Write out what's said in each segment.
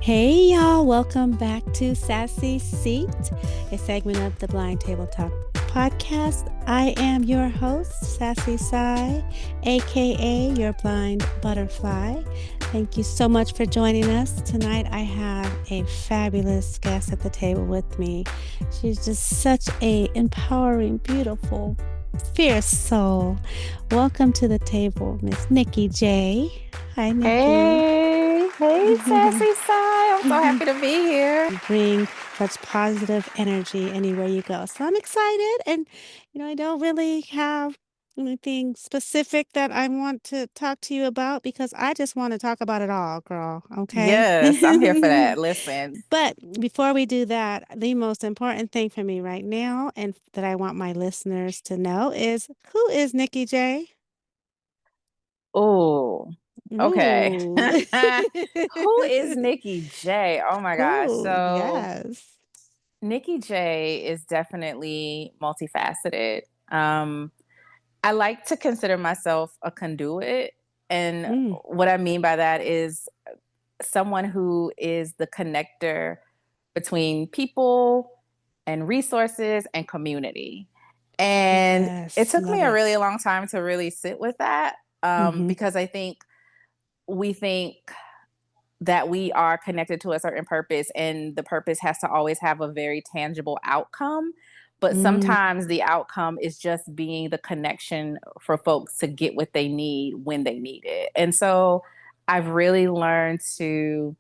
Hey y'all, welcome back to Sassy Seat, a segment of the Blind Table Talk podcast. I am your host, Sassy Sai, aka your blind butterfly. Thank you so much for joining us. Tonight I have a fabulous guest at the table with me. She's just such a empowering, beautiful, fierce soul. Welcome to the table, Miss Nikki J. Hi, Nikki. Hey, Sassy Sai. I'm so happy to be here. You bring such positive energy anywhere you go. So I'm excited. And, I don't really have anything specific that I want to talk to you about because I just want to talk about it all, girl. Okay. Yes, I'm here for that. Listen. But before we do that, the most important thing for me right now and that I want my listeners to know is who is Nikki J? Oh, okay. Ooh. Who is Nikki J? Oh my gosh. Ooh, So yes. Nikki J is definitely multifaceted. Um, I like to consider myself a conduit. And Mm, what I mean by that is someone who is the connector between people and resources and community. And it yes, took me love a it. really long time to really sit with that Mm-hmm. because I think we think that we are connected to a certain purpose and the purpose has to always have a very tangible outcome. But Mm, sometimes the outcome is just being the connection for folks to get what they need when they need it. And so I've really learned to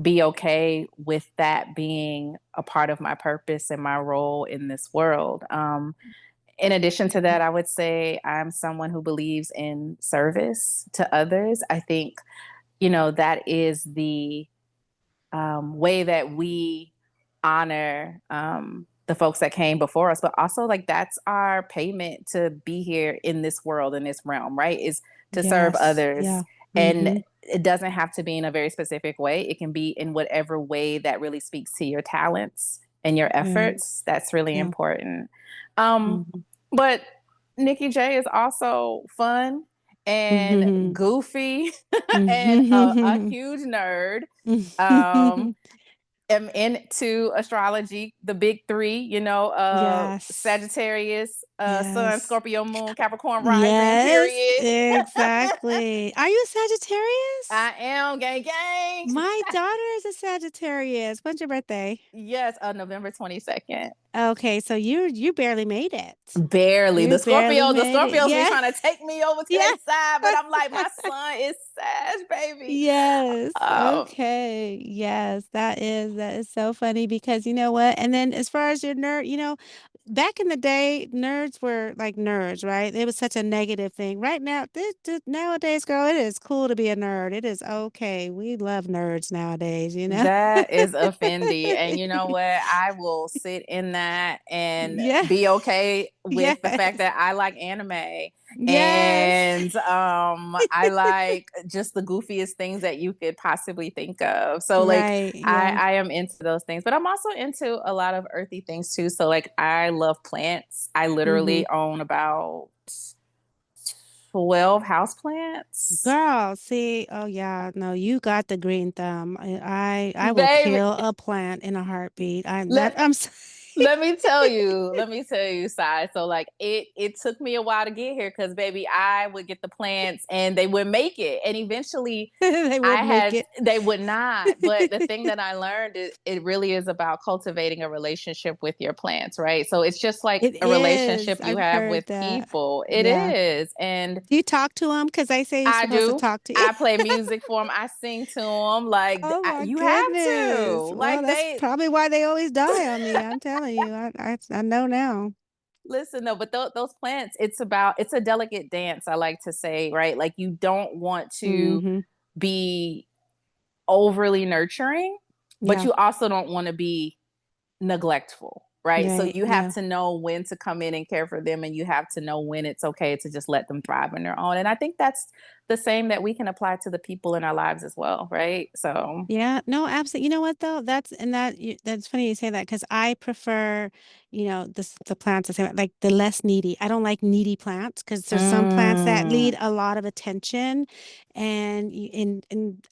be okay with that being a part of my purpose and my role in this world. In addition to that, I would say I'm someone who believes in service to others. I think, that is the way that we honor the folks that came before us, but also like that's our payment to be here in this world, in this realm, right? Is to serve yes, others. yeah. And Mm-hmm. it doesn't have to be in a very specific way. It can be in whatever way that really speaks to your talents and your Right. efforts. That's really Yeah. important. Um, Mm-hmm. but Nikki J is also fun and Mm-hmm. goofy and a Mm-hmm. huge nerd. Um, am into astrology, the big three, Yes. Sagittarius, Sun, Yes. Scorpio, Moon, Capricorn rising, Yes, period. exactly. Are you a Sagittarius? I am gang gang. My daughter is a Sagittarius. When's your birthday? Yes, November 22nd. Okay, so you barely made it. Barely. You The barely Scorpio, the made it. Scorpios be Yeah. trying to take me over to Yeah. their side, but I'm like, my son is Sag, baby. Yes. Um, Okay. Yes, that is so funny because you know what? And then as far as your nerd, back in the day, nerds were like nerds, right? It was such a negative thing. Right now, this nowadays, girl, it is cool to be a nerd. It is okay. We love nerds nowadays. That is offending. And you know what? I will sit in that and Yeah. be okay with the fact Yes. that I like anime Yes. and I like just the goofiest things that you could possibly think of. So like Right. I, Yeah. I am into those things, but I'm also into a lot of earthy things too. So like I love plants. I Mm-hmm. literally own about 12 houseplants. Girl, see, oh yeah, no, you got the green thumb. I will Baby, kill a plant in a heartbeat. let I'm sorry. let me tell you, Sai. So like it took me a while to get here because baby, I would get the plants and they would make it. And eventually They would make it. they would not. But the thing that I learned is it really is about cultivating a relationship with your plants, right? So it's just like It a is. relationship you I've have heard with that. people. It Yeah. is. And Do you talk to them? Because they say you're I supposed to do. talk to you. I play music for them. I sing to them. Like Oh my you have goodness. to. Well, Like that's they probably why they always die on me. I'm telling you. I know now. listen, no, but those plants, it's a delicate dance, I like to say, right? Like you don't want to Mm-hmm. be overly nurturing, but Yeah. you also don't want to be neglectful, right? So Right. you have Yeah. to know when to come in and care for them, and you have to know when it's okay to just let them thrive on their own. And I think that's the same that we can apply to the people in our lives as well, right? So, Yeah, no, absolutely. You know what though? That's funny you say that because I prefer, the plants the same like the less needy. I don't like needy plants because there's some plants that mm, need a lot of attention, and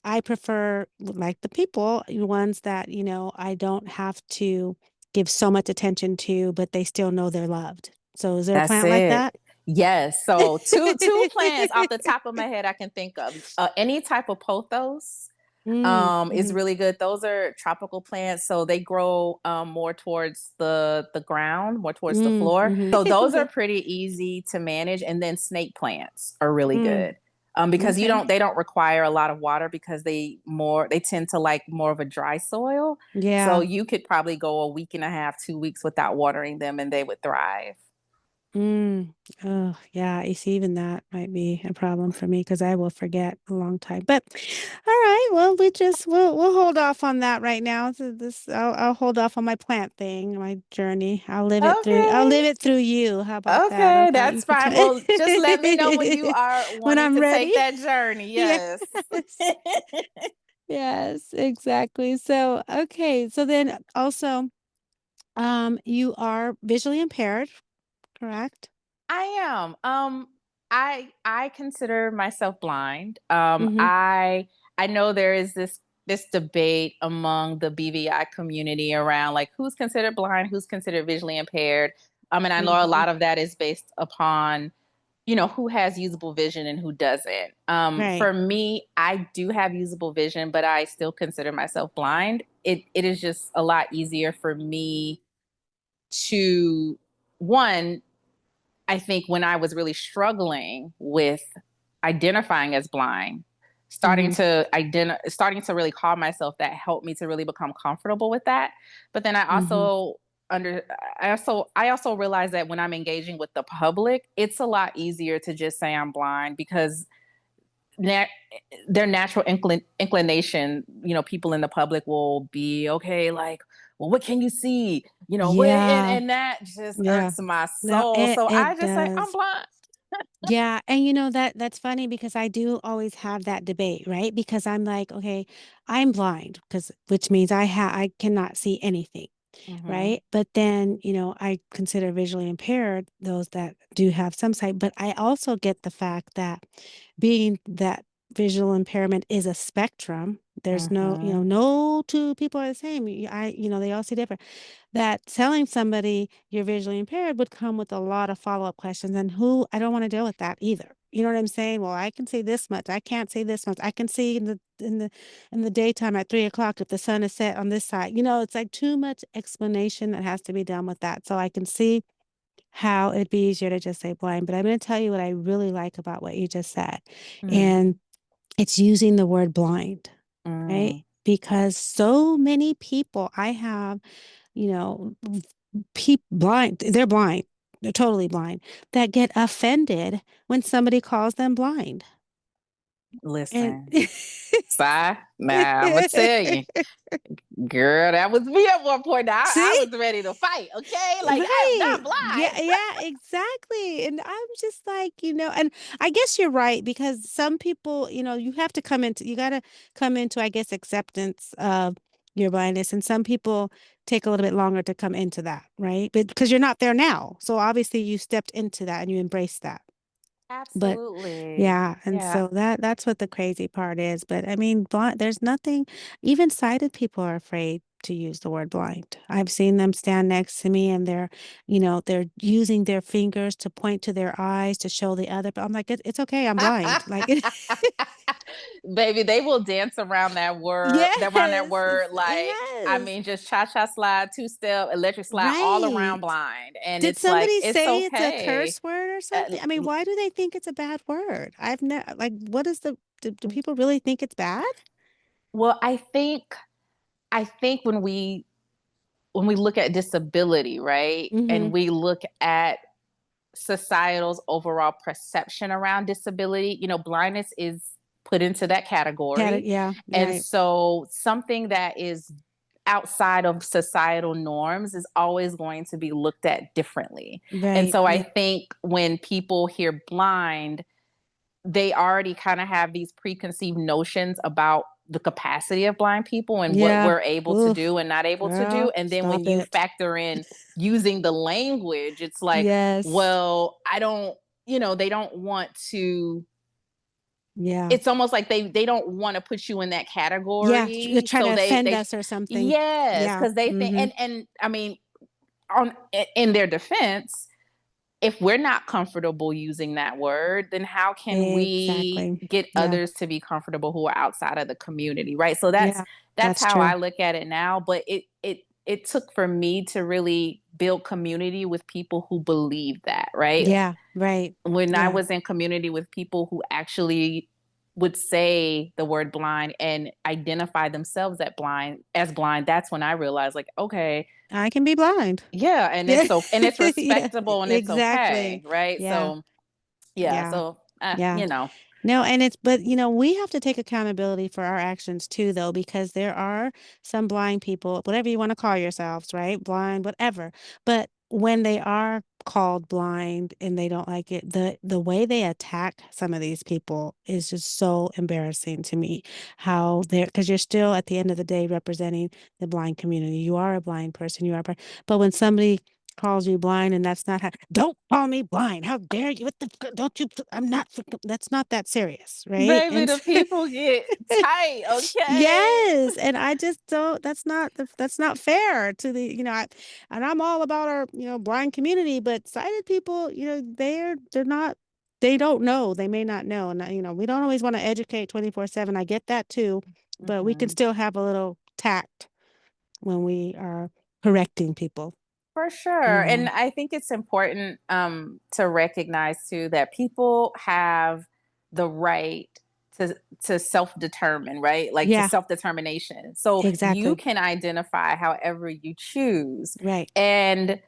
I prefer like the people ones that I don't have to give so much attention to, but they still know they're loved. So is there a that's plant like that? it. Yes. So two plants off the top of my head I can think of. Any type of pothos is Mm-hmm. really good. Those are tropical plants, so they grow more towards the ground, more towards the floor. Mm-hmm. So those are Okay. pretty easy to manage. And then snake plants are really Mm, good. Because okay. they don't require a lot of water because they tend to like more of a dry soil. So Yeah. you could probably go a week and a half, 2 weeks without watering them and they would thrive. Mm. Oh, yeah. You see, even that might be a problem for me because I will forget a long time. But all right, well, we'll hold off on that right now. So I'll hold off on my plant thing, my journey. I'll live it through. I'll Okay. live it through you. How about that? Okay, Okay, you that's could fine. try Well, just let me know when you are when wanting I'm to ready. take that journey. Yes. Yes. Yes, exactly. So, okay. So then also, you are visually impaired, correct? I am. I consider myself blind. Mm-hmm. I know there is this debate among the BVI community around like who's considered blind, who's considered visually impaired. And I know a Mm-hmm. lot of that is based upon who has usable vision and who doesn't. Right. For me, I do have usable vision, but I still consider myself blind. It is just a lot easier for me to one I think when I was really struggling with identifying as blind, Mm-hmm. starting to really call myself that helped me to really become comfortable with that. But then Mm-hmm. under I also realized that when I'm engaging with the public, it's a lot easier to just say I'm blind because nat- their natural inclination, people in the public will be okay, like, well, what can you see? Yeah. And that just Yeah. irks my No, soul. it So I it just say, I'm does. blind. Yeah, and that's funny because I do always have that debate, right? Because I'm like, okay, I'm blind because which means I cannot see anything. Mm-hmm. Right? But then, I consider visually impaired those that do have some sight, but I also get the fact that being that visual impairment is a spectrum, there's no, Mm-hmm. no two people are the same. They all see different. That telling somebody you're visually impaired would come with a lot of follow-up questions, and who I don't want to deal with that either. You know what I'm saying? Well, I can see this much. I can't see this much. I can see in the daytime at 3 o'clock if the sun is set on this side. It's like too much explanation that has to be done with that. So I can see how it'd be easier to just say blind. But I'm going to tell you what I really like about what you just said. Mm-hmm. And it's using the word blind, right? Mm-hmm. Because so many people I have, you know, blind, they're blind. They're totally blind that get offended when somebody calls them blind. And Listen, now I'm gonna tell you, girl, that was me at one point. I see? was ready to fight. Okay, like I am Right. not Yeah, blind. yeah, exactly. And I'm just like, and I guess you're right because some people, you got to come into, I guess, acceptance of your blindness. And some people take a little bit longer to come into that, right? But because you're not there now. So obviously you stepped into that and you embraced that. But Absolutely. yeah, and Yeah. so that's what the crazy part is. But I mean, there's nothing, even sighted people are afraid to use the word blind. I've seen them stand next to me and they're using their fingers to point to their eyes to show the other. But I'm like, it's okay, I'm blind. Like, Baby, they will dance around that yes, word like I yes, mean just cha-cha slide, two-step, electric slide all around right. blind. And Did it's like somebody it's say it's a okay. curse word or Uh, something? I mean, why do they think it's a bad word? I've never, like, what is do people really think it's bad? well, I think when we look at disability, right? Mm-hmm. And we look at societal's overall perception around disability, blindness is put into that category. Yeah, And right. so something that is outside of societal norms is always going to be looked at differently. And Right. so I Yeah. think when people hear blind, they already kind of have these preconceived notions about the capacity of blind people and what Yeah. we're able to Oof, do and not able to do. girl, And then when stop you it. factor in using the language, it's like, Yes. well, I don't, they don't want to, Yeah. it's almost like they don't want to put you in that Yeah. You're category. trying So to offend they us or something. yes, Yeah. because they think, Mm-hmm. and I mean, on in their defense, if we're not comfortable using that word, then how can we Exactly. get Yeah. others to be comfortable who are outside of the community, right? So that's Yeah. that's That's how true. I look at it now. But it took for me to really build community with people who believe that, right? Yeah. Right. When I Yeah. was in community with people who actually would say the word blind and identify themselves as blind, that's when I realized, like, okay, I can be blind. yeah, and Yeah. and it's Yeah. respectable and it's okay, Exactly. right? Yeah. So yeah, Yeah. so Yeah. No, and but we have to take accountability for our actions too, though, because there are some blind people, whatever you want to call yourselves, right? Blind, whatever. But when they are called blind and they don't like it, the way they attack some of these people is just so embarrassing to me. How because you're still at the end of the day representing the blind community. You are a blind person, but when somebody calls you blind and that's not how don't call me blind, how dare you, what the don't you, I'm not that's not that serious, right? Baby, And the people get tight, okay? yes, and I just don't, that's not fair to the, and I'm all about our, blind community, but sighted people, they're not, they don't know, they may not know, and we don't always want to educate 24/7. I get that too, but we can Mhm. still have a little tact when we are correcting people, For you sure. And know. I think it's important to recognize too that people have the right to self-determine, right? Like to Yeah, self-determination. So you exactly. can identify however you choose. Right. And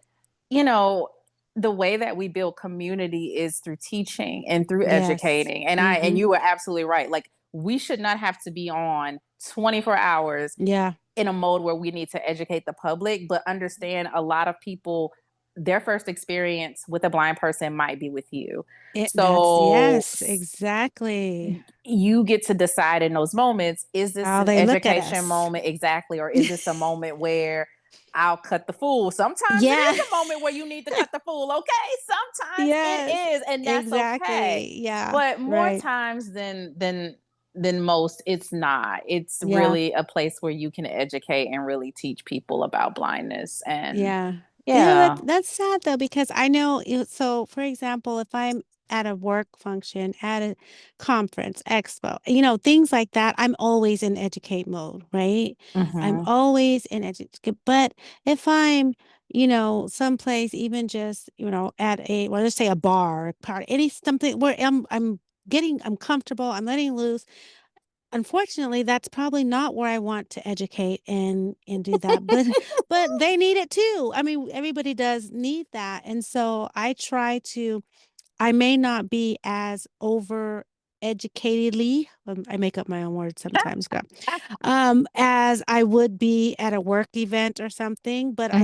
you know, the way that we build community is through teaching and through Yes. educating. And Mhm. you were absolutely right. Like we should not have to be on 24 hours Yeah. in a mode where we need to educate the public, but understand a lot of people, their first experience with a blind person might be with you. That's So yes, exactly. you get to decide in those moments, is this How an they look at education us. moment exactly, or is this a moment where I'll cut the fool? Sometimes it Yeah. is a moment where you need to cut the fool, okay? Sometimes it Yes. is, and that's okay. Exactly. Yeah. But more Right. times than most, it's not. It's Yeah. really a place where you can educate and really teach people about blindness. And Yeah. yeah. That's sad though, because I know, so for example, if I'm at a work function, at a conference, expo, things like that, I'm always in educate mode, right? I'm Hmm. always in educate. But if I'm, someplace, even just, at well, let's say a bar, a party, something where I'm comfortable, I'm letting loose. Unfortunately, that's probably not where I want to educate and do that, but they need it too. I mean, everybody does need that, and so I may not be as over educatedly, I make up my own words sometimes, girl, as I would be at a work event or something, but Hmm.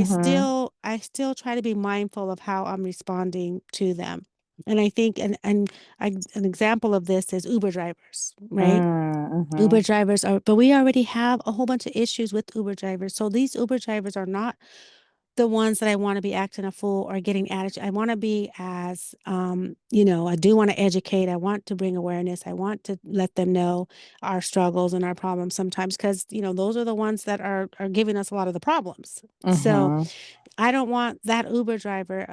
I still try to be mindful of how I'm responding to them. And I think an example of this is Uber drivers, right? Hmm. Uber drivers but we already have a whole bunch of issues with Uber drivers. So these Uber drivers are not the ones that I want to be acting a fool or getting attitude. I want to be I do want to educate. I want to bring awareness. I want to let them know our struggles and our problems sometimes because, those are the ones that are giving us a lot of the problems. So Hmm. I don't want that Uber driver.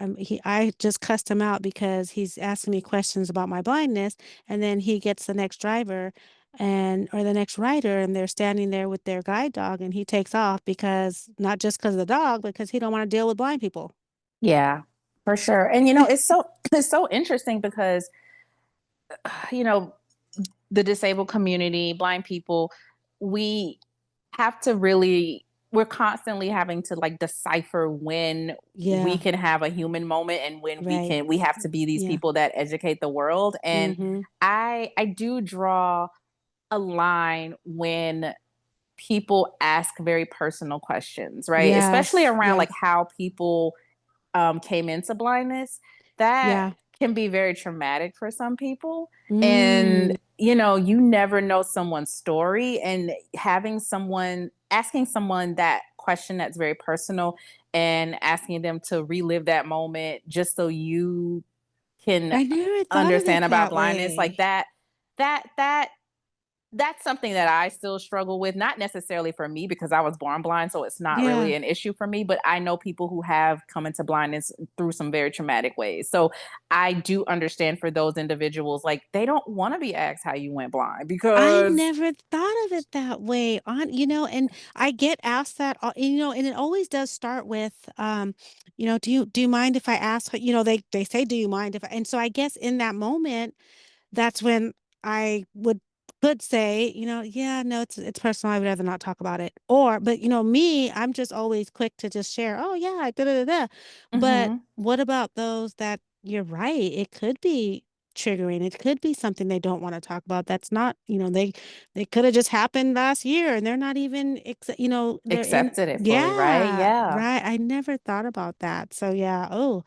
I just cussed him out because he's asking me questions about my blindness, and then he gets the next driver or the next rider, and they're standing there with their guide dog, and he takes off because not just because of the dog, because he don't want to deal with blind people. Yeah, for sure. And it's so it's so interesting because you know, the disabled community, blind people, we have to really we're constantly having to like decipher when we Yeah, can have a human moment and when right. we have to be these Yeah. people that educate the world. And Mm-hmm. I do draw a line when people ask very personal questions, right? Especially Yes. around like Yes. how people came into blindness. That Yeah. can be very traumatic for some people. Mm. And, you never know someone's story, and having someone asking someone that question that's very personal and asking them to relive that moment just so you can I never thought of understand it about that blindness like way. that that's something that I still struggle with, not necessarily for me because I was born blind, so it's not really Yeah. an issue for me, but I know people who have come into blindness through some very traumatic ways. So I do understand for those individuals, like they don't want to be asked how you went blind I because never thought of it that way. And I get asked that, and it always does start with, do you mind if I ask? They say, do you mind if I, and so I guess in that moment, that's when I could say, yeah, no, it's personal. I would rather not talk about it. But me, I'm just always quick to just share. Oh yeah, da da da da. But hmm what about those that you're right? It could be triggering. It could be something they don't want to talk about. That's not, they could have just happened last year and they're not even, they're in. accepted it fully, right? Yeah, Yeah. right. I never thought about that. So yeah. Oh,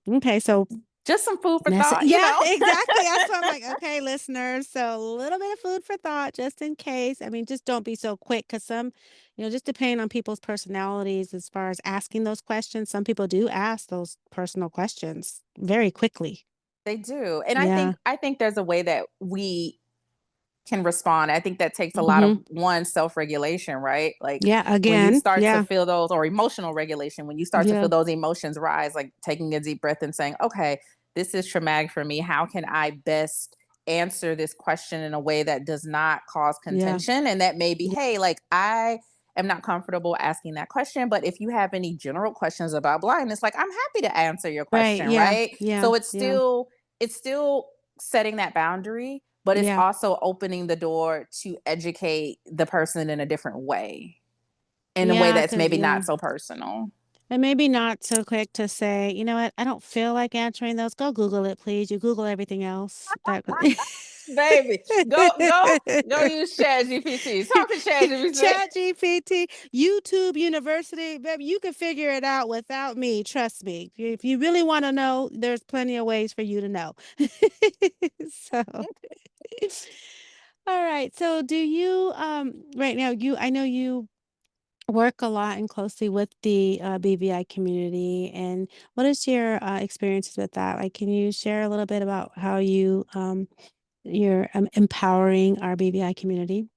okay. So Just some food for that's thought, yeah, exactly. That's why I'm like, okay, listeners. So a little bit of food for thought, just in case. I mean, just don't be so quick because just depending on people's personalities as far as asking those questions, some people do ask those personal questions very quickly. They do. And I Yeah. think I think there's a way that we can respond. I think that takes a lot of Hmm. one self-regulation, right? Like Yeah. when you Again. start to Yeah. feel those, or emotional regulation, when you start to feel Yeah. those emotions rise, like taking a deep breath and saying, okay, this is traumatic for me. How can I best answer this question in a way that does not cause Yeah. contention? And that may be, Yeah. hey, like I am not comfortable asking that question, but if you have any general questions about blindness, like I'm happy to answer your Right. question, Yeah. right? Yeah. So Yeah. it's still setting that boundary, but it's Yeah. also opening the door to educate the person in a different way, in a way Yeah. that's Because maybe yeah. not so personal. And maybe not so quick to say, you know what, I don't feel like answering those. Go Google it, please. You Google everything else. That Baby, go use Chat GPT. Talk to Chat GPT. Chat GPT, YouTube University, baby, you can figure it out without me. Trust me. If you really want to know, there's plenty of ways for you to know. So, all right. So do you right now I know you work a lot and closely with the BVI community. And what is your experiences with that? Like, can you share a little bit about how you're empowering our BVI community?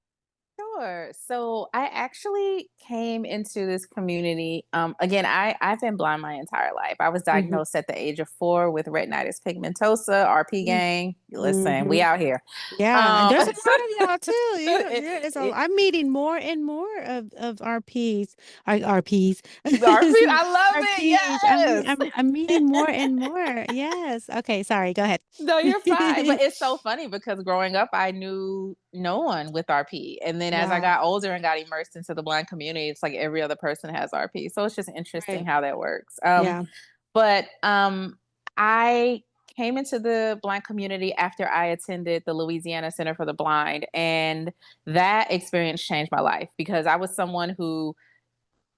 Sure. So I actually came into this community. Again, I've been blind my entire life. I was Mm-hmm. diagnosed at the age of 4 with retinitis pigmentosa, RP gang. Listen, Mm-hmm. we out here. Yeah, and Um, there's a lot of y'all too. it, it, I'm meeting more and more of RPs, RPs, RP, I love it. RPs. Yes. I'm meeting more and more. Yes. Okay. Sorry. Go ahead. No, you're fine. But it's so funny because growing up, I knew no one with RP. And then as I Yeah. got older and got immersed into the blind community, it's like every other person has RP. So it's just interesting Right. how that works. Yeah. But I came into the blind community after I attended the Louisiana Center for the Blind. And that experience changed my life because I was someone who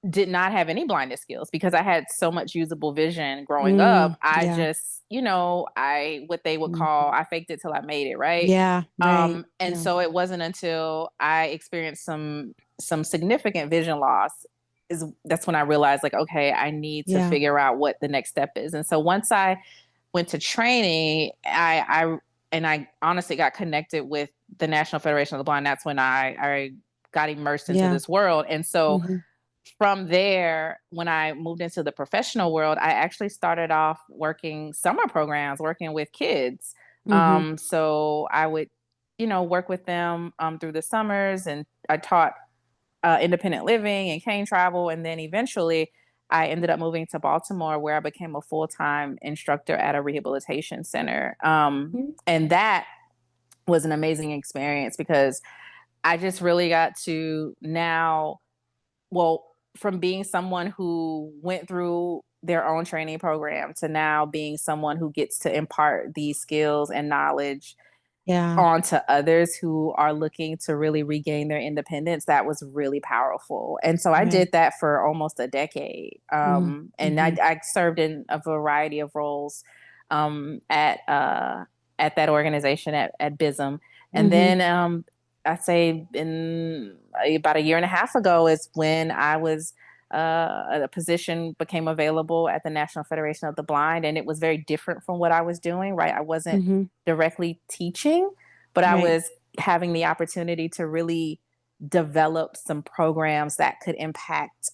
did not have any blindness skills because I had so much usable vision growing up. I Yeah. just, I what they would call Mhm. I faked it till I made it, right? Yeah. Right. And Yeah. so it wasn't until I experienced some significant vision loss is that's when I realized like, okay, I need to Yeah. figure out what the next step is. And so once I went to training, I honestly got connected with the National Federation of the Blind. That's when I got immersed into Yeah. this world. And so Hmm. from there, when I moved into the professional world, I actually started off working summer programs, working with kids. Hmm. So I would, work with them through the summers, and I taught independent living and cane travel. And then eventually, I ended up moving to Baltimore, where I became a full time instructor at a rehabilitation center. And that was an amazing experience because I just really got to now well, from being someone who went through their own training program to now being someone who gets to impart these skills and knowledge Yeah. onto others who are looking to really regain their independence, that was really powerful. And so I Right. did that for almost a decade. And Mm-hmm. I served in a variety of roles um, at uh, at that organization at BISM. And Mm-hmm. then I say in about a year and a half ago is when I was a position became available at the National Federation of the Blind, and it was very different from what I was doing. Right, I wasn't Mm-hmm. directly teaching, but I Right. was having the opportunity to really develop some programs that could impact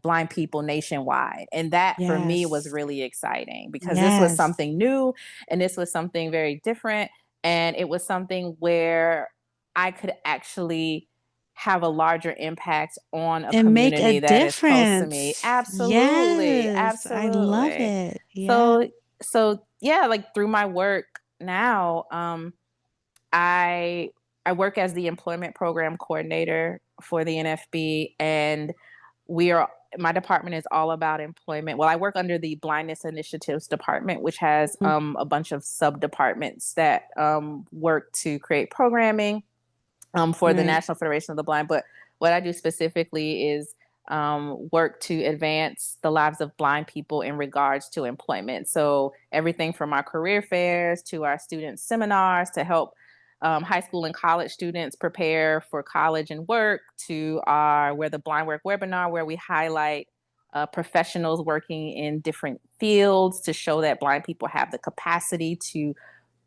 blind people nationwide. And that for me was Yes. really exciting because this was Yes. something new and this was something very different. And it was something where I could actually have a larger impact on a And make a community that is close to me. difference. Absolutely. Yes. I love Absolutely. it. Yeah. So so yeah, like through my work now, I I work as the employment program coordinator for the NFB, and we are my department is all about employment. Well, I work under the Blindness Initiatives Department, which has Mhm. a bunch of sub departments that work to create programming for the Right. National Federation of the Blind. But what I do specifically is work to advance the lives of blind people in regards to employment. So everything from our career fairs to our student seminars to help high school and college students prepare for college and work to our Where the Blind Work webinar, where we highlight professionals working in different fields to show that blind people have the capacity to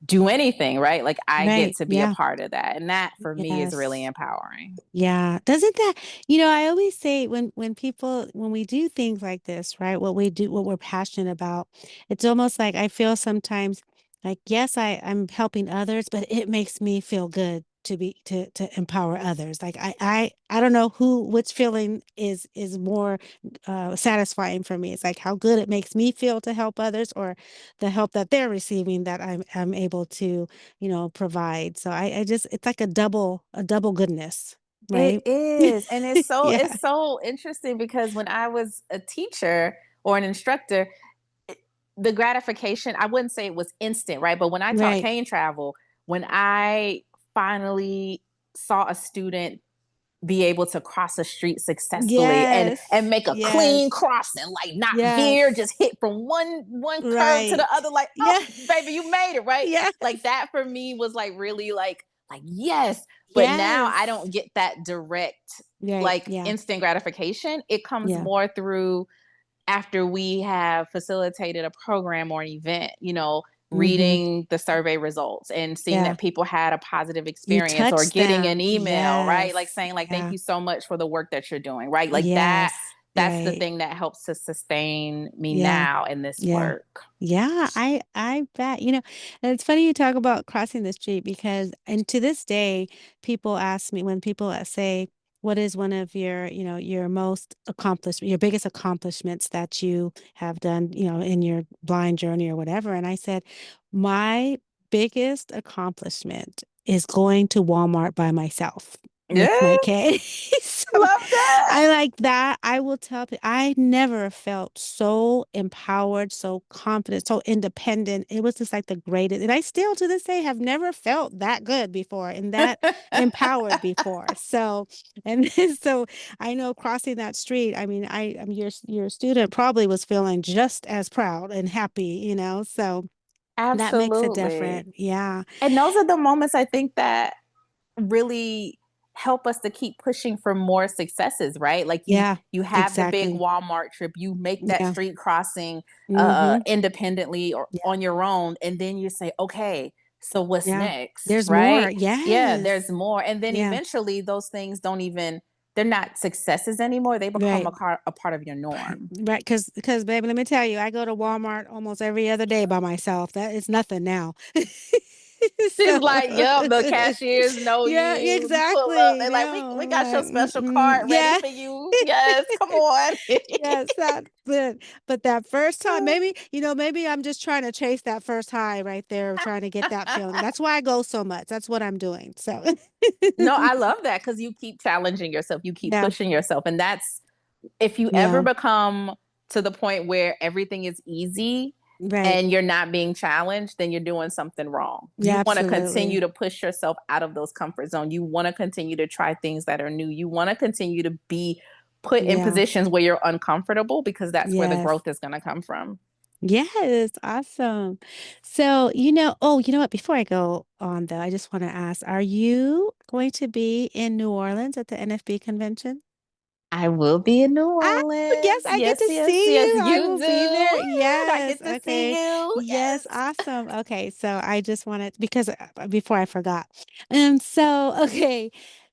do anything, right? Like I get Right. to be a Yeah. part of that. And that for me is really Yes. empowering. Yeah. Doesn't that, I always say when we do things like this, right? What we do, what we're passionate about, it's almost like I feel sometimes like, yes, I'm helping others, but it makes me feel good to empower others. Like I don't know which feeling is more satisfying for me. It's like how good it makes me feel to help others or the help that they're receiving that I'm able to, provide. So I just it's like a double goodness. It Right? is. And Yeah. it's so interesting because when I was a teacher or an instructor, it, the gratification, I wouldn't say it was instant, right? But when I taught Right. cane travel, when I finally saw a student be able to cross a street successfully and Yes. make a clean Yes. crossing, like not veer, Yes. just hit from one curve to the Right. other, like, oh Yeah. baby, you made it, right? Yes. Like that for me was like really like yes. But now I Yes. don't get that direct Right. like Yeah. instant gratification. It comes Yeah. more through after we have facilitated a program or an event, Mm-hmm. reading the survey results and seeing Yeah. that people had a positive You experience or touch getting an them. email, right? Like Yes. saying like thank Yeah. you so much for the work that you're doing, right? Like Yes. that's the Right. thing that helps to sustain me Yeah. now in this Yeah. work. Yeah, I bet. And it's funny you talk about crossing the street because and to this day, people ask me when people say, what is one of your, your most accomplished, your biggest accomplishments that you have done, in your blind journey or whatever. And I said, my biggest accomplishment is going to Walmart by myself with Yeah, my kid. So love that. I like that. I will tell people I never felt so empowered, so confident, so independent. It was just like the greatest. And I still to this day have never felt that good before and that empowered before. So, and so I know crossing that street, I mean, I'm your student probably was feeling just as proud and happy, so that makes it Absolutely. different. Yeah. And those are the moments I think that really help us to keep pushing for more successes, right? Like Yeah, you have the big exactly. Walmart trip, you make that Yeah. street crossing Mm-hmm. independently or Yeah. on your own, and then you say, okay, so what's Yeah. next, There's more. right? Yeah, there's Yes. more, and then Yeah. eventually those things don't even they're not successes anymore. They become Right. a part of your Right. norm. Right. Because baby, let me tell you, I go to Walmart almost every other day by myself. That is nothing now. She's So like, yep, the cashiers know yeah, you. You pull up, exactly. they like, No, we I'm got your like, special mm-mm. cart ready Yeah. for you. Yes, come on. Yes, but that first time, maybe, maybe I'm just trying to chase that first high right there, trying to get that feeling. That's why I go so much. That's what I'm doing. So No, I love that because you keep challenging yourself, you keep yeah, pushing yourself. And that's if you ever yeah. become to the point where everything is easy, Right. and you're not being challenged, then you're doing something wrong. Yeah, You want to continue absolutely. to push yourself out of those comfort zone. You want to continue to try things that are new. You want to continue to be put in Yeah. positions where you're uncomfortable, because that's where the Yes. growth is going to come from. Yes, awesome. So, you know what? Before I go on though, I just want to ask, are you going to be in New Orleans at the NFB convention? I will be in New Ah, yes, Orleans. I get Yes, to yes, see yes, you. I you will do. be there. I Yes. get to see Okay. you. Yes, Yes. awesome. Okay, so I just wanted because before I forgot. Okay,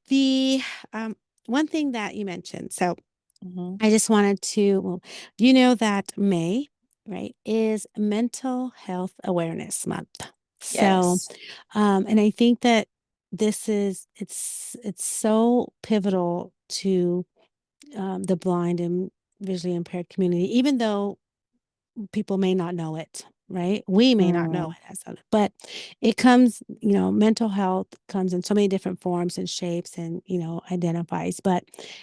the um one thing that you mentioned. So Hmm. I just wanted to, well, you know that May, right, is Mental Health Awareness Month. So, Yes. and I think that it's so pivotal to the blind and visually impaired community, even though people may not know it, right? We may not know Mm. it but it comes, mental health comes in so many different forms and shapes and, identifies.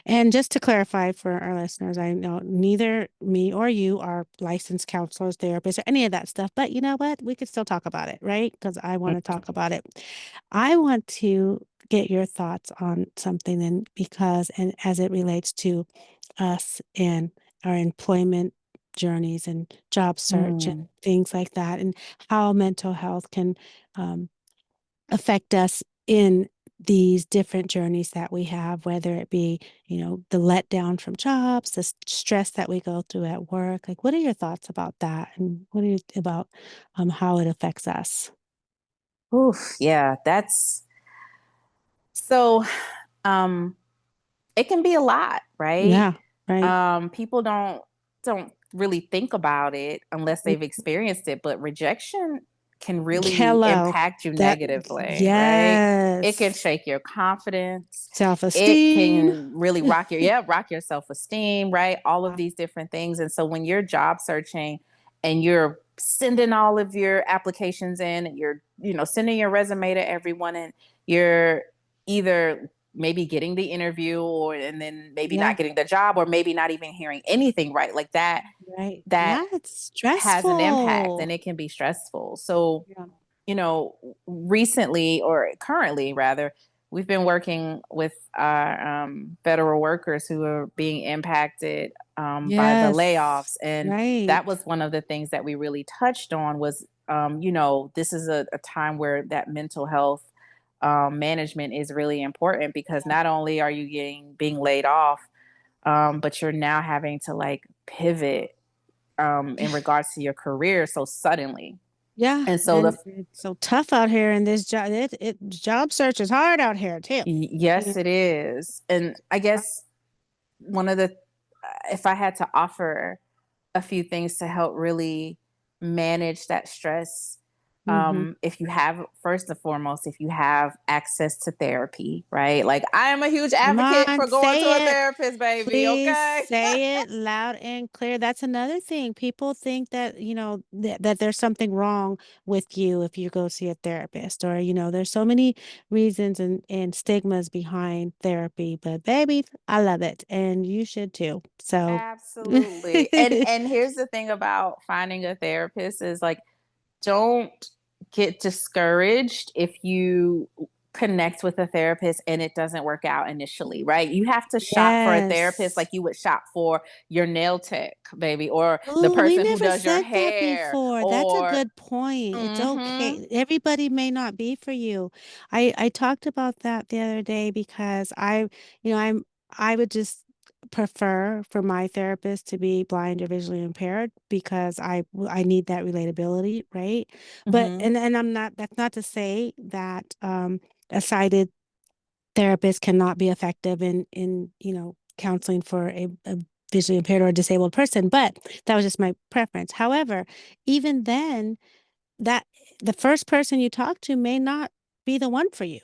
And just to clarify for our listeners, I know neither me or you are licensed counselors, therapists, or any of that stuff, but you know what? We could still talk about it, right? Because I want to talk about it. I want to get your thoughts on something and and as it relates to us and our employment journeys and job search and Mm. things like that, and how mental health can um, affect us in these different journeys that we have, whether it be, the letdown from jobs, the stress that we go through at work. Like, what are your thoughts about that? And what are you about how it affects us? Oof. Yeah, that's so. Um, it can be a lot, right? Yeah, right. People don't really think about it unless they've experienced it, but rejection can really Hello. impact you That, negatively, right? It can yes. shake your confidence. It Self-esteem. can really rock your self-esteem, right? All of these different things. And so when you're job searching and you're sending all of your applications in, and you're, sending your resume to everyone, and you're either maybe getting the interview, or and then maybe Yeah, not getting the job, or maybe not even hearing anything, right? Like right. that Yeah, it's has an impact, and stressful. it can be stressful. So, Yeah. recently, or currently rather, we've been working with our federal workers who are being impacted by the Yes. layoffs. And Right. that was one of the things that we really touched on was, this is a time where that mental health management is really important, because not only are you being laid off, but you're now having to like pivot in regards to your career so suddenly. Yeah, And so and it's so tough out here in this job. Job search is hard out here too. You yes, it is. And I know. guess one of the, if I had to offer a few things to help really manage that stress, Mm-hmm. if you have, first and foremost, if you have access to therapy, right? Like, I am a huge Come advocate on, for going to a say it. therapist, baby. Please Okay. say it loud and clear. That's another thing. People think that, that there's something wrong with you if you go see a therapist, or, there's so many reasons and stigmas behind therapy. But baby, I love it. And you should too. So, Absolutely. And here's the thing about finding a therapist is like, don't get discouraged if you connect with a therapist and it doesn't work out initially, right? You have to shop for a therapist yes. like you would shop for your nail tech, baby, or the Oh, we person who never does your said that hair, before. That's a or good point. It's mhm. okay. Everybody may not be for you. I talked about that the other day because I would just prefer for my therapist to be blind or visually impaired because I need that relatability, right? But Mhm. and I'm not that's not to say that a sighted therapists cannot be effective in counseling for a visually impaired or disabled person, but that was just my preference. However, even then, that the first person you talk to may not be the one for you,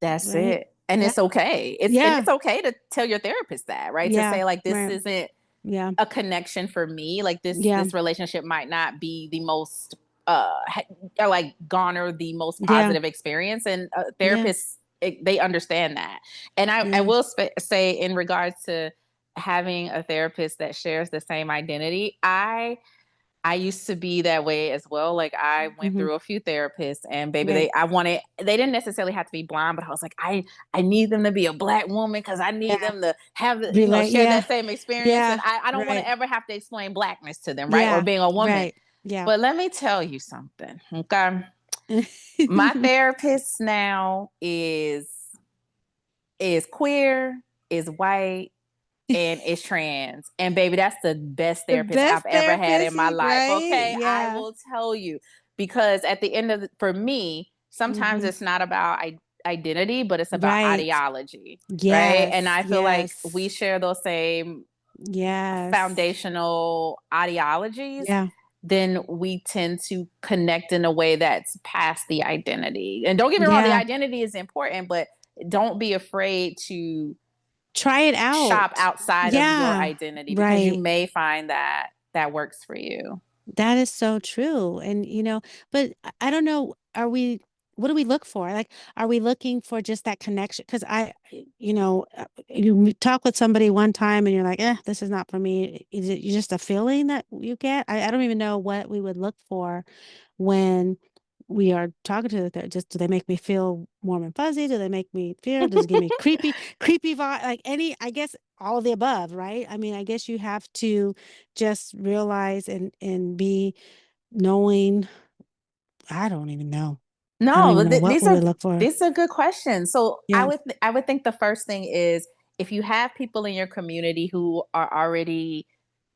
That's right? it. And Yeah, it's okay. It's yeah, okay to tell your therapist that, right? To yeah, say like, this right, isn't yeah, a connection for me. Like, this yeah, this relationship might not be the most or like garner the most yeah, positive experience. And yeah, therapists, they understand that. And I yeah, will say, in regards to having a therapist that shares the same identity, I I used to be that way as well. Like I went Mm-hmm. through a few therapists and baby, Right. they didn't necessarily have to be blind, but I was like, I need them to be a black woman because I need Yeah. them to have, Relate. share Yeah. that same experience. And Yeah. I don't want to Right. ever have to explain blackness to them, right? Or Yeah. being a woman. Right. Yeah. But let me tell you something. Okay. My therapist now is queer, is white, and is trans. And baby, that's the best The therapist I've best ever had in therapist, my life. right? Okay. I Yeah. will tell you because at the end of for me, sometimes Mm-hmm. it's not about identity, but it's about Right. ideology. Right. And Yes. I feel like we Yes. share those same Yes. foundational ideologies, Yeah. then we tend to connect in a way that's past the identity. And don't get me wrong, the Yeah. identity is important, but don't be afraid to Try it shop out. outside of your Yeah. identity because you Right. may find that that works for you. That is so true. And, but I don't know, what do we look for? Like, are we looking for just that connection? Because you talk with somebody one time and you're like, this is not for me. Is it just a feeling that you get? I don't even know what we would look for when we are talking to the therapist. Do they make me feel warm and fuzzy? Do they make me feel? Does it give me creepy vibe? Like I guess all of the above, right? I mean, I guess you have to just realize and be knowing. I don't even know. I don't No, even know what we would look for. these are good questions. So Yeah. I would think the first thing is if you have people in your community who are already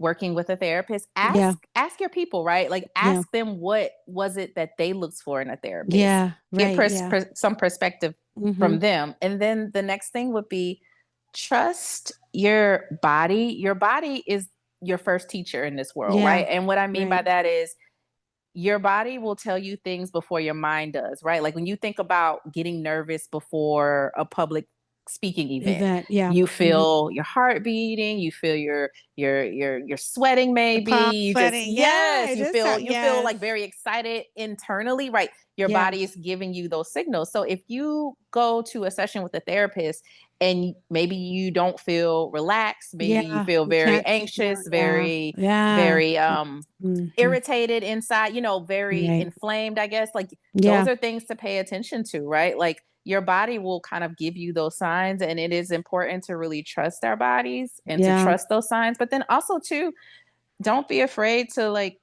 working with a therapist, Yeah. ask your people, right? Like Yeah. ask them what was it that they looked for in a therapist. Yeah. Get Right. Yeah. some perspective Mm-hmm. from them. And then the next thing would be trust your body. Your body is your first teacher in this world, Yeah. right? And what I mean by Right. that is your body will tell you things before your mind does, right? Like when you think about getting nervous before a public speaking event, Event. Yeah. you Mm-hmm. feel your heart beating, you feel you're sweating The maybe, palm you just sweating. Yeah. yes, It just sounds. you feel Yes. like very excited internally, right? Your Yeah. body is giving you those signals. So if you go to a session with a therapist and maybe you don't feel relaxed, maybe you Yeah. feel You very can't feel. anxious, Yeah. Yeah. very Mm-hmm. irritated inside, very Right. inflamed, I guess. Like those Yeah. are things to pay attention to, right? Like your body will kind of give you those signs, and it is important to really trust our bodies and to Yeah. trust those signs. But then also too, don't be afraid to like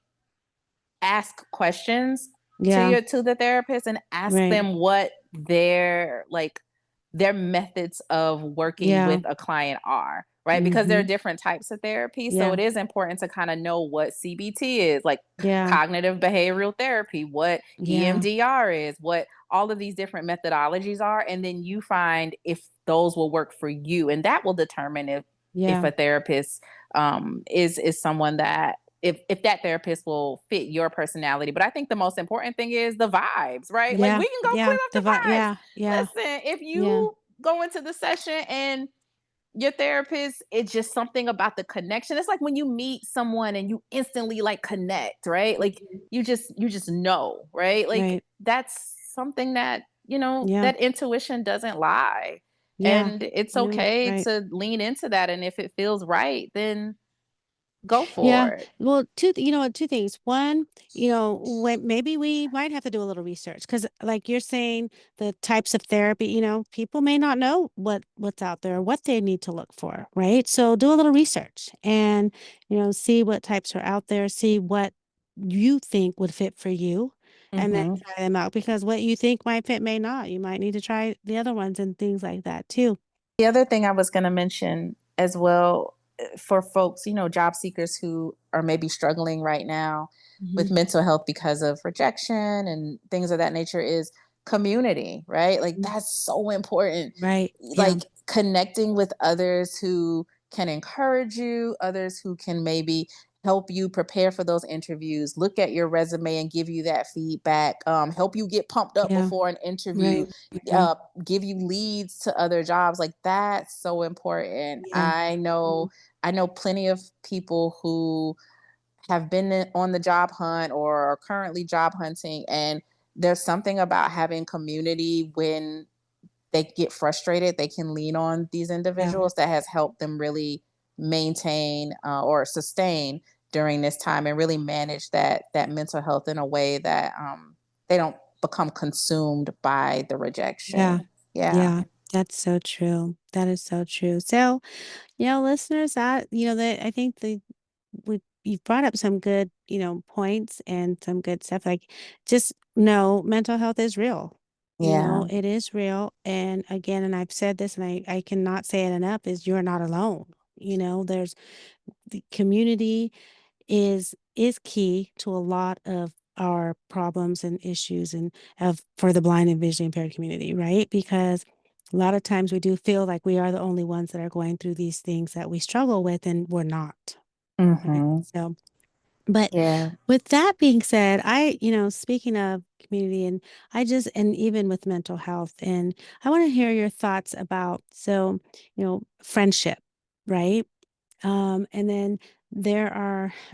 ask questions Yeah. to the therapist and ask Right. them what their methods of working Yeah. with a client are, right? Because there are Mm-hmm. different types of therapy. So Yeah. it is important to kind of know what CBT is, like Yeah. cognitive behavioral therapy, what Yeah. EMDR is, what all of these different methodologies are. And then you find if those will work for you. And that will determine if Yeah. a therapist is someone that if that therapist will fit your personality. But I think the most important thing is the vibes, right? Like Yeah. we can go Yeah. clean up the vibes. Yeah. Yeah. Listen, if Yeah. you go into the session and your therapist, it's just something about the connection. It's like when you meet someone and you instantly like connect, right? Like Mhm. you just know, right? Like Right. that's something that, Yeah. that intuition doesn't lie. Yeah. And it's No, okay right. to lean into that. And if it feels right, then go Yeah. for it. Well, two things. One, when maybe we might have to do a little research because, like you're saying, the types of therapy, people may not know what's out there, what they need to look for, right? So do a little research and, see what types are out there, see what you think would fit for you, and then Hmm. try them out because what you think might fit may not. You might need to try the other ones and things like that too. The other thing I was going to mention as well for folks, job seekers who are maybe struggling right now Hmm. with mental health because of rejection and things of that nature is community, right? Like that's so important. Right. Yeah. Like connecting with others who can encourage you, others who can maybe help you prepare for those interviews, look at your resume and give you that feedback, help you get pumped up Yeah. before an interview, Right. Yeah. uh, give you leads to other jobs. Like that's so important. Yeah. Mhm. I know plenty of people who have been on the job hunt or are currently job hunting, and there's something about having community when they get frustrated, they can lean on these Yeah. individuals that has helped them really maintain or sustain during this time and really manage that mental health in a way that they don't become consumed by the Yeah. rejection. Yeah. Yeah. That's so true. That is so true. So, listeners, that I think you've brought up some good, points and some good stuff. Like, just know mental health is real. Yeah. It is real. And again, and I've said this, and I cannot say it enough, is you're not alone. There's the community is key to a lot of our problems and issues and of for the blind and visually impaired community, right? Because a lot of times we do feel like we are the only ones that are going through these things that we struggle with, and we're not. Right. Mm-hmm. So, but Yeah. with that being said, speaking of community, and and even with mental health, and I want to hear your thoughts about, friendship, right? And then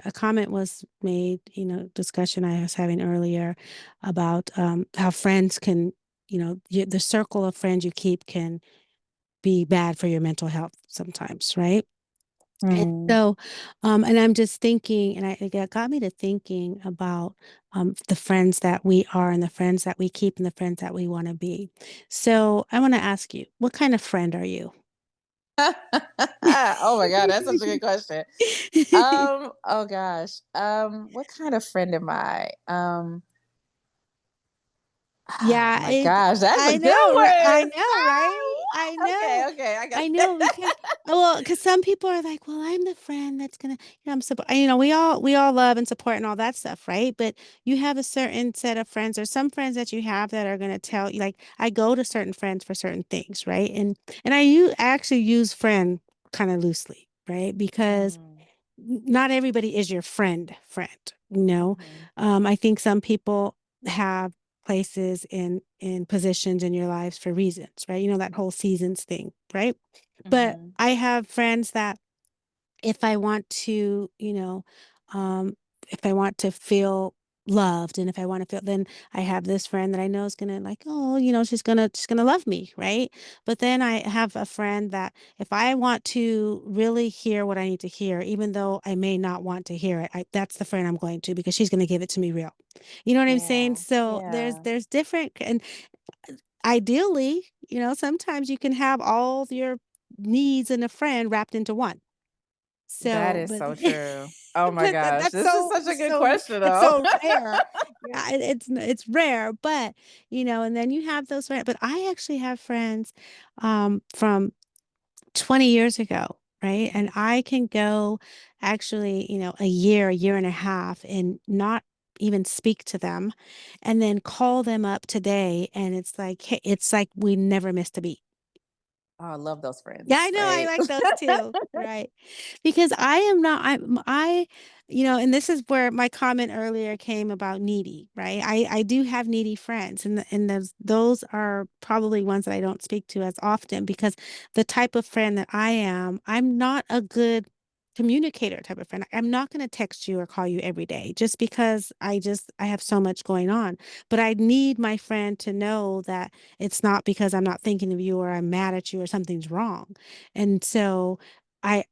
a comment was made, discussion I was having earlier about how friends can, the circle of friends you keep can be bad for your mental health sometimes, right? And Mm. so, and I'm just thinking, and it got me to thinking about the friends that we are and the friends that we keep and the friends that we want to be. So I want to ask you, what kind of friend are you? Oh my God, that's such a good question. Oh gosh. What kind of friend am I? Oh Yeah, my gosh, that's a I good know, I one. know, right? I know. Okay, okay, I got I it. know because well, because some people are like, "Well, I'm the friend that's gonna, I'm support." We all love and support and all that stuff, right? But you have a certain set of friends, or some friends that you have that are gonna tell you, like, I go to certain friends for certain things, right? And I actually use friend kind of loosely, right? Because Mm, not everybody is your friend. mhm, I think some people have places in positions in your lives for reasons, right? That whole seasons thing, right? But mhm. I have friends that if I want to, um, if I want to feel loved, and if I want to feel, then I have this friend that I know is gonna, like, oh, she's gonna love me, right? But then I have a friend that if I want to really hear what I need to hear, even though I may not want to hear it, that's the friend I'm going to, because she's gonna give it to me real. You know what I'm saying? Yeah, So there's yeah. there's different, and ideally, sometimes you can have all your needs in a friend wrapped into one. That So, is but so true. Oh my but gosh, that's this is so such a good so question it's though. so rare. Yeah, it's rare, but and then you have those friends. But I actually have friends from 20 years ago, right? And Mhm. I can go actually, a year and a half, and not even speak to them, and then call them up today, and it's like, hey, it's like we never missed a beat. Oh, I love those Yeah, friends. I know, I Like, like those too. Right. Because I am not and this is where my comment earlier came about needy, right? I do have needy friends, and those are probably ones that I don't speak to as often, because the type of friend that I am, I'm not a good communicator type of friend. I'm not going to text you or call you every day, just because I have so much going on. But I need my friend to know that it's not because I'm not thinking of you, or I'm mad at you, or something's wrong. And so I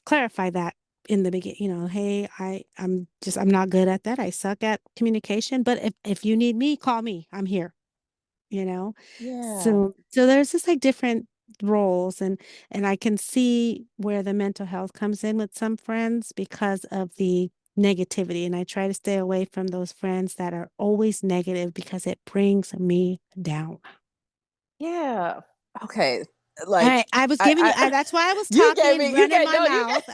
clarify that in the beginning, hey, I'm not good at that. I suck at communication, but if you need me, call me. I'm here, you know? yeah. So there's just like different roles, and I can see where the mental health comes in with some friends because of the negativity. And I try to stay away from those friends that are always negative, because it brings me down. Yeah. Okay. All Like right, I was giving you. I That's why I was you gave talking, me you running gave my no you mouth.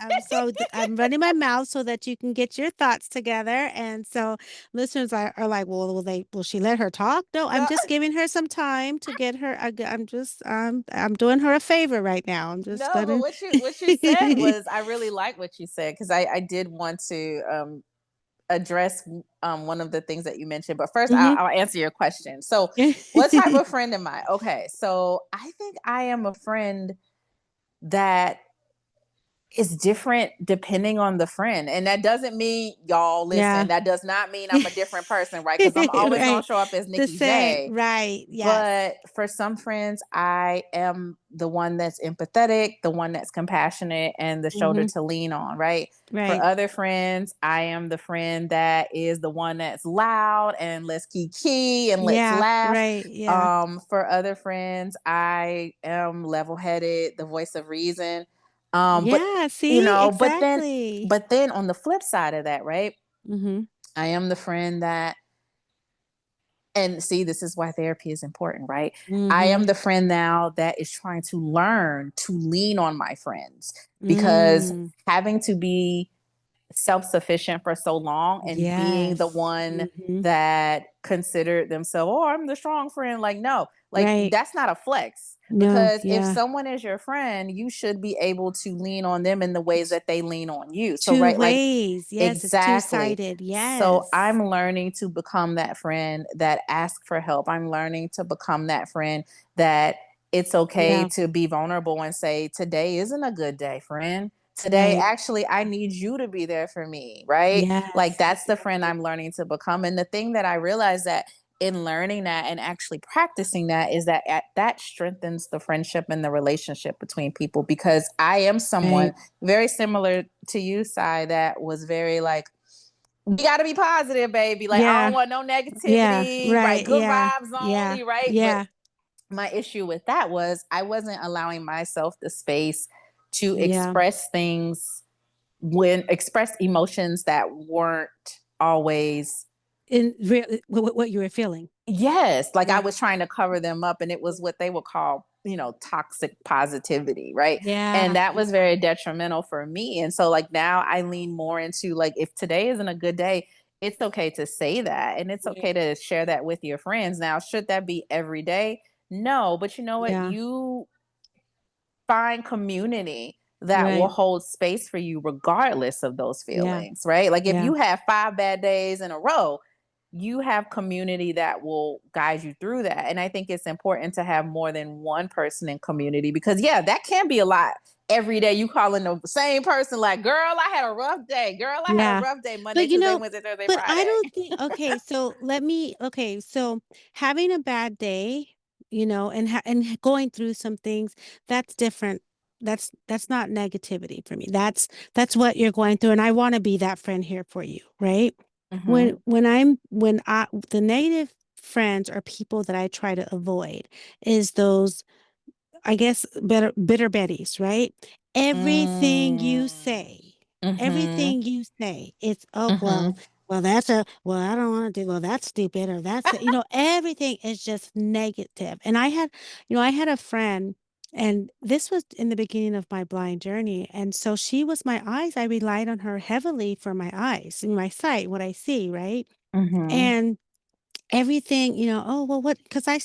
I'm running my mouth so that you can get your thoughts together. And so listeners are like, well, will she let her talk? No, I'm no just giving her some time to get her. I'm doing her a favor right now. I'm just no, but gonna. what you said was I really like what you said because I did want to address one of the things that you mentioned. But first, Mhm. I'll answer your question. So, what type of friend am I? Okay, so I think I am a friend that it's different depending on the friend. And that doesn't mean, y'all listen, Yeah. that does not mean I'm a different person, right? Because I'm always going Right. to show up as The Nikki same. J. Right. Yes. But for some friends, I am the one that's empathetic, the one that's compassionate, and the shoulder Hmm. to lean on, right? For Right. other friends, I am the friend that is the one that's loud and let's key and let's Yeah. laugh. Right. Yeah. For other friends, I am level headed, the voice of reason. But Yeah. See, but exactly. then on the flip side of that, right? Hmm. I am the friend that, and see, this is why therapy is important, right? I Hmm. am the friend now that is trying to learn to lean on my friends, because Mm. having to be self-sufficient for so long and being the Yes. one Hmm. that considered themselves, oh, I'm the strong friend. Like, no, like Right. that's not a flex. No. Because if Yeah. someone is your friend, you should be able to lean on them in the ways It's that they lean on you. So, two right, like, ways. Yes. It's exactly. two-sided. So Yes. I'm learning to become that friend that asks for help. I'm learning to become that friend that it's okay Yeah. to be vulnerable and say, today isn't a good day, friend. Today, Right. actually, I need you to be there for me, right? Like, Yes. that's the friend Exactly. I'm learning to become. And the thing that I realized that in learning that and actually practicing that is that that strengthens the friendship and the relationship between people, because I am someone Right. very similar to you, Sai, that was very like, we got to be positive, baby. Like, I don't Yeah. want no Yeah. negativity, right? Right. Good Yeah. vibes Yeah. only, right? But Yeah. my issue with that was I wasn't allowing myself the space to Yeah. express things, when express emotions that weren't always, In really, what you were feeling. yes, like I Yeah. was trying to cover them up, and it was what they would call, toxic positivity, right? And Yeah. that was Yeah. very detrimental for me. And so, like, now I lean more into, like, if today isn't a good day, it's okay to say that, and it's Right. okay to share that with your friends. Now, should that be every day? No, but you know what? Yeah. You find community that will Right. hold space for you regardless of those Yeah. feelings, right? Like, if Yeah. you have 5 bad days in a row, you have community that will guide you through that. And I think it's important to have more than one person in community, because, yeah, that can be a lot. Every day you calling the same person, like, girl, I had a rough day. Girl, I had a Yeah. rough day. Monday, But Tuesday, Wednesday, Thursday, but I Friday. don't think, okay, so so having a bad day, and going through some things, that's different. That's not negativity for me. That's what you're going through, and I want to be that friend here for you, right? Mm-hmm. When I the negative friends or people that I try to avoid is those, I guess, bitter betties, right? Everything you Mm. say, Mm-hmm. it's, oh, Mm-hmm. well, I don't want to do, well, that's stupid, or everything is just negative. And I had a friend, and this was in the beginning of my blind journey. And so she was my eyes. I relied on her heavily for my eyes and my sight, what I see, right? Mm-hmm. And everything, oh, well, because I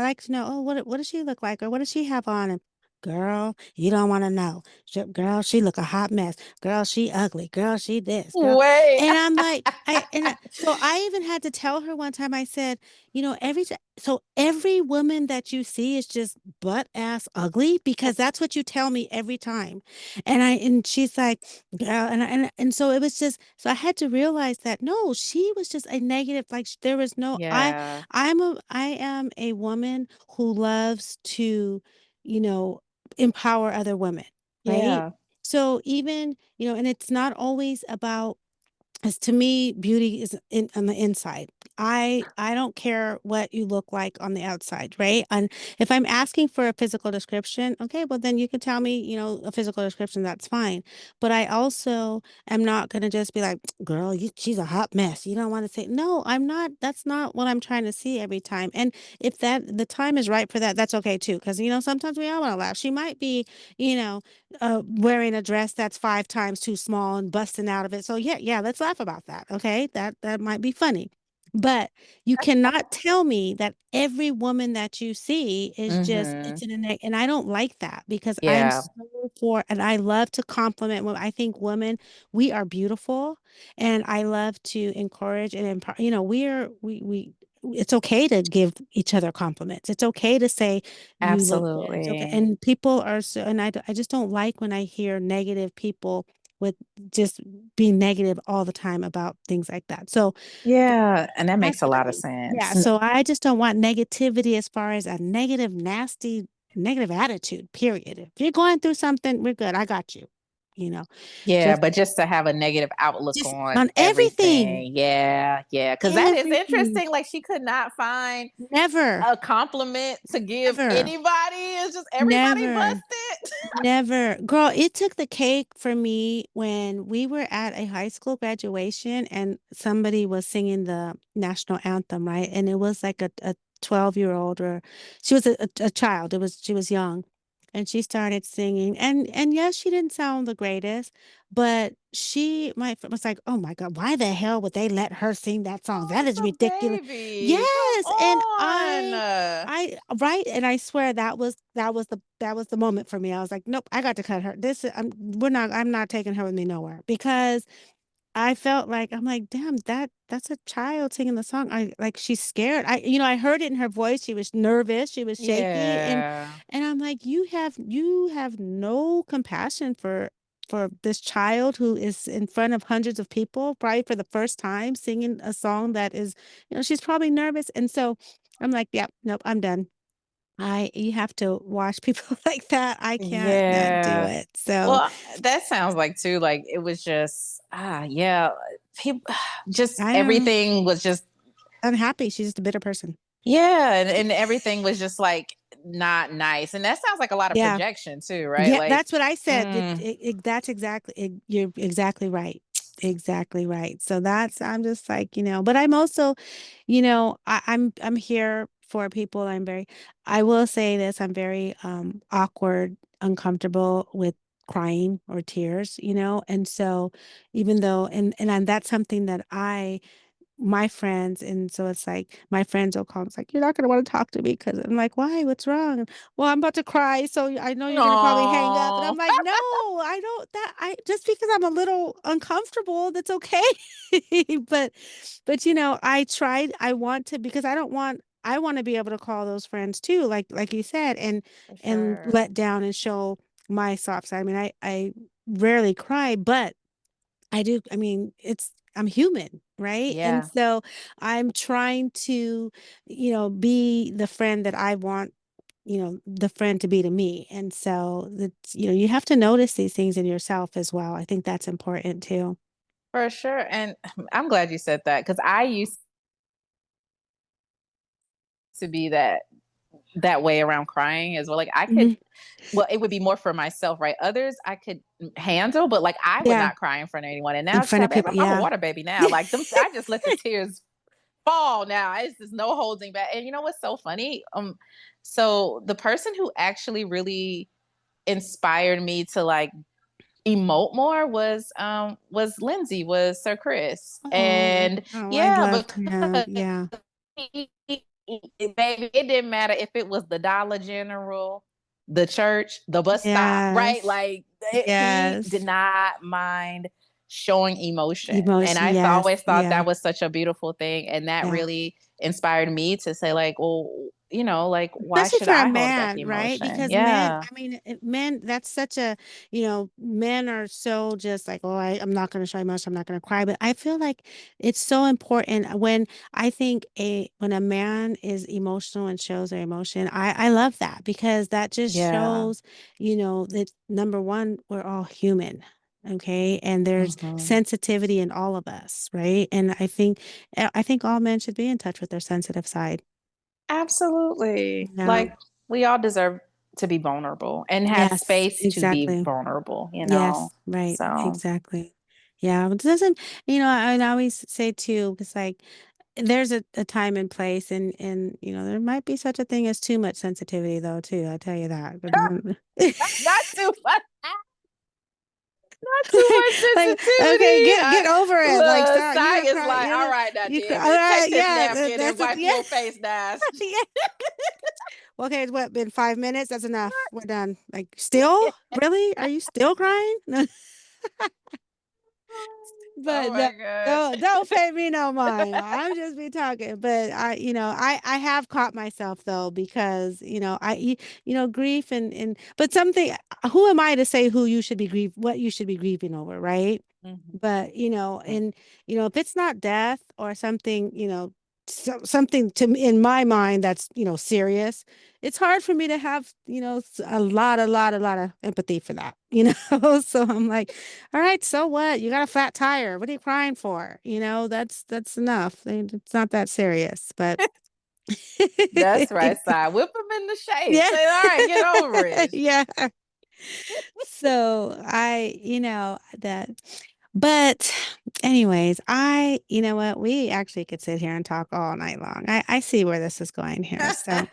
like to know, oh, what does she look like, or what does she have on? And girl, you don't want to know. Girl, she look a hot mess. Girl, she ugly. Girl, she this. Girl. Wait. And I'm like, so I even had to tell her one time, I said, so every woman that you see is just butt ass ugly, because that's what you tell me every time. And she's like, girl, and so it was just, so I had to realize that no, she was just a negative, like there was no, Yeah. I am a woman who loves to, you know, empower other women, right? Yeah. So even, and it's not always about, as to me, beauty is on the inside. I don't care what you look like on the outside, right? And if I'm asking for a physical description, okay, well then you can tell me, a physical description, that's fine. But I also am not going to just be like, girl, she's a hot mess. You don't want to say, no, I'm not. That's not what I'm trying to see every time. And if the time is right for that, that's okay too. Because, sometimes we all want to laugh. She might be, you know, wearing a dress that's 5 times too small and busting out of it. So yeah, yeah, let's laugh about that. Okay, that might be funny. But you cannot tell me that every woman that you see is just, Mm-hmm. it's in a and I don't like that, because I'm Yeah. so for, and I love to compliment women. I think women, we are beautiful, and I love to encourage and empower. We it's okay to give each other compliments. It's okay to say you look good. It's okay. Absolutely. And people are so, and I just don't like when I hear negative people with just being negative all the time about things like that. So Yeah, and that makes that's a what I lot of mean. Yeah. sense. So I just don't want negativity as far as a negative, nasty, negative attitude, period. If you're going through something, we're good. I got you. You know, Yeah, just but just to have a negative outlook just on on everything. everything. Yeah, yeah. Because that is Everything. interesting. Like she could not find Never, a compliment to give never, anybody. It's just everybody never. busted. Never. Girl, it took the cake for me when we were at a high school graduation and somebody was singing the national anthem, right? And it was like a 12-year-old or she was a child. She was young. And she started singing. And yes, she didn't sound the greatest, but my friend was like, "Oh my God, why the hell would they let her sing that song? Oh, That it's is a ridiculous." baby. Come Yes, and on. I right, and I swear that was the moment for me. I was like, nope, I got to cut her. I'm not taking her with me nowhere because I felt like I'm like, damn, that's a child singing the song. I like she's scared. I heard it in her voice. She was nervous, she was shaky, Yeah. and I'm like, you have no compassion for this child who is in front of hundreds of people, probably for the first time singing a song that is, she's probably nervous. And so I'm like, yeah, nope, I'm done. You have to watch people like that. I can't not do Yeah. it. So Well, that sounds like too, like it was just yeah, people just I am everything was just unhappy. She's just a bitter person. yeah, and everything was just like not nice. And that sounds like a lot of Yeah. projection too, right? Yeah, Like, that's what I said. mm, That's exactly you're exactly right. Exactly right. So I'm just like, but I'm also, I'm here for people. I will say this, I'm very awkward, uncomfortable with crying or tears, and so even though that's something that my friends, and so it's like my friends will call. It's like, you're not gonna want to talk to me because I'm like, why? What's wrong? Well, I'm about to cry, so I know you're gonna probably hang up. And no, I'm like, no, I don't that I just because I'm a little uncomfortable, that's okay. But I want to because I want to be able to call those friends too, like you said, for and sure. let down and show my soft side. I mean, I rarely cry, but I do. I mean, I'm human, right? And Yeah, so I'm trying to, be the friend that I want, the friend to be to me. And so you have to notice these things in yourself as well. I think that's important too. for sure. And I'm glad you said that because I used to be that way around crying as well. Like I could Mhm. well, it would be more for myself, right? Others I could handle, but like I would Yeah. not cry in front of anyone. And In now it's front kind of of people. I'm a Yeah. water baby now. Like them, I just let the tears fall now. It's just no holding back. And you know what's so funny? So the person who actually really inspired me to like emote more was Lindsay, was Sir Chris. Oh, And oh, I'd yeah, love but to have. Yeah. baby, it didn't matter if it was the Dollar General, the church, the bus stop, right? Yes. Like he did Yes. not mind showing emotion. And Emotion. Yes. always thought Yeah. that was such a beautiful thing. And that Yeah. really inspired me to say, like, well, like, why Especially should for a I hold back man, right? emotion? Because men, Yeah. I mean, men, that's such a, men are so just like, oh, I'm not going to show emotion, I'm not going to cry. But I feel like it's so important when I think when a man is emotional and shows their emotion, I love that because that just Yeah. shows, that number one, we're all human. Okay. And there's Mhm. sensitivity in all of us, right? And I think all men should be in touch with their sensitive side. Absolutely. Yeah. Like we all deserve to be vulnerable and have Yes, space to be exactly. vulnerable, you know? Yes, right, So, exactly. Yeah, it doesn't, I always say too, it's like there's a time and place and there might be such a thing as too much sensitivity though too. I tell you that. But not too much, not too much like, okay, sensitivity. get over it. Like, Look, stop. Sai You is cry. like, all right, now, You cry. damn All it, right, take this yeah, napkin and that's it. wipe Yeah, your face down. yeah. Okay, it's what been 5 minutes? That's enough. We're done. Like, still? Really? Are you still crying? But Oh no, my gosh. don't pay me no mind. I'm just be talking. But I have caught myself though, because grief but something. Who am I to say who you should be what you should be grieving over, right? Mhm. But and if it's not death or something, something in my mind that's serious, it's hard for me to have a lot of empathy for that. So I'm like, all right, so what? You got a flat tire. What are you crying for? That's enough. It's not that serious, but That's right, side. Whip them in the shade. yeah, Say, all right, get over it. yeah. So that, but anyways, you know what? We actually could sit here and talk all night long. I see where this is going here. So,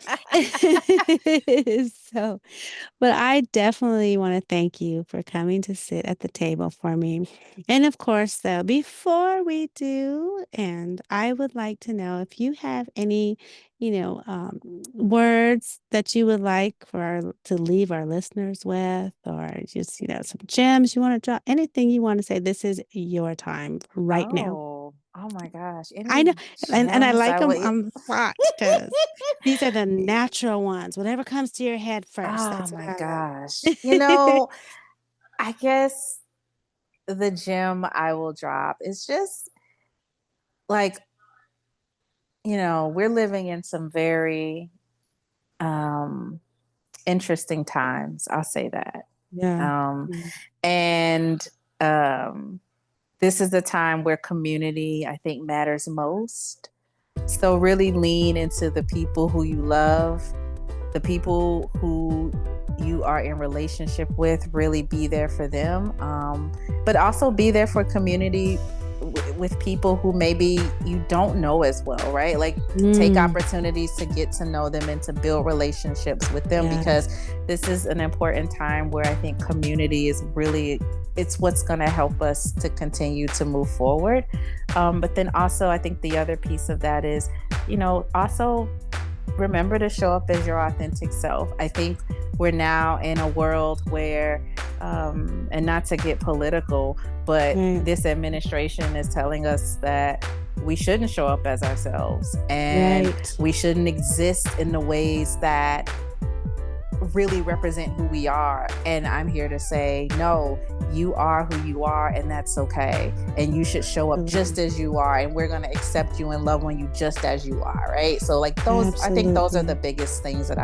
so but I definitely want to thank you for coming to sit at the table for me. And of course, though, before we do, and I would like to know if you have any, words that you would like to leave our listeners with, or just, some gems you want to drop, anything you want to say. This is your time right now. Oh my gosh. I know, Any and I gems like I them would on the spot because these are the natural ones. Whatever comes to your head first, Oh that's what my I gosh. like. I guess the gem I will drop is just like, we're living in some very um interesting times. I'll say that. Yeah. Um Mm. and um this is the time where community, I think, matters most. So really lean into the people who you love, the people who you are in relationship with. Really be there for them, but also be there for community with people who maybe you don't know as well, right? Like take Mm. opportunities to get to know them and to build relationships with them, because Yes. this is an important time where I think community is really, it's what's going to help us to continue to move forward. But then also I think the other piece of that is, also remember to show up as your authentic self. I think we're now in a world where, and not to get political, but Right. this administration is telling us that we shouldn't show up as ourselves, and Right. we shouldn't exist in the ways that really represent who we are. And I'm here to say, no, you are who you are, and that's okay. And you should show up just as you are, and we're going to accept you and love on you just as you are, right? So like I think those are the Absolutely. biggest things that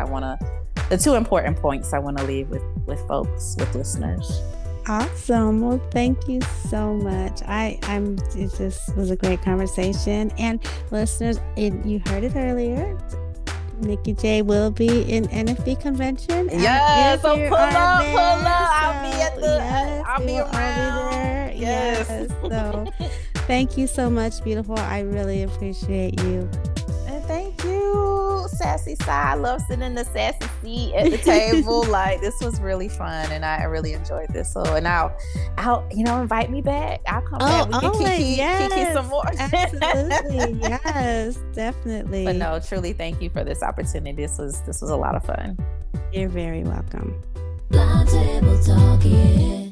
the two important points I want to leave with folks, with listeners. Awesome. Well, thank you so much. It just was a great conversation. And listeners, you heard it earlier. Nikki J will be in NFB convention. Yes, so pull up. Yes, I'll be we will all around. be there. Yes. So thank you so much, beautiful. I really appreciate you. And thank you, Sassy Side. I love sitting in the sassy seat at the table. Like, this was really fun, and I really enjoyed this. So, and I'll invite me back. I'll come back. We can kiki some more. Absolutely. Yes, definitely. But no, truly, thank you for this opportunity. This was a lot of fun. You're very welcome. Blind Table Talking.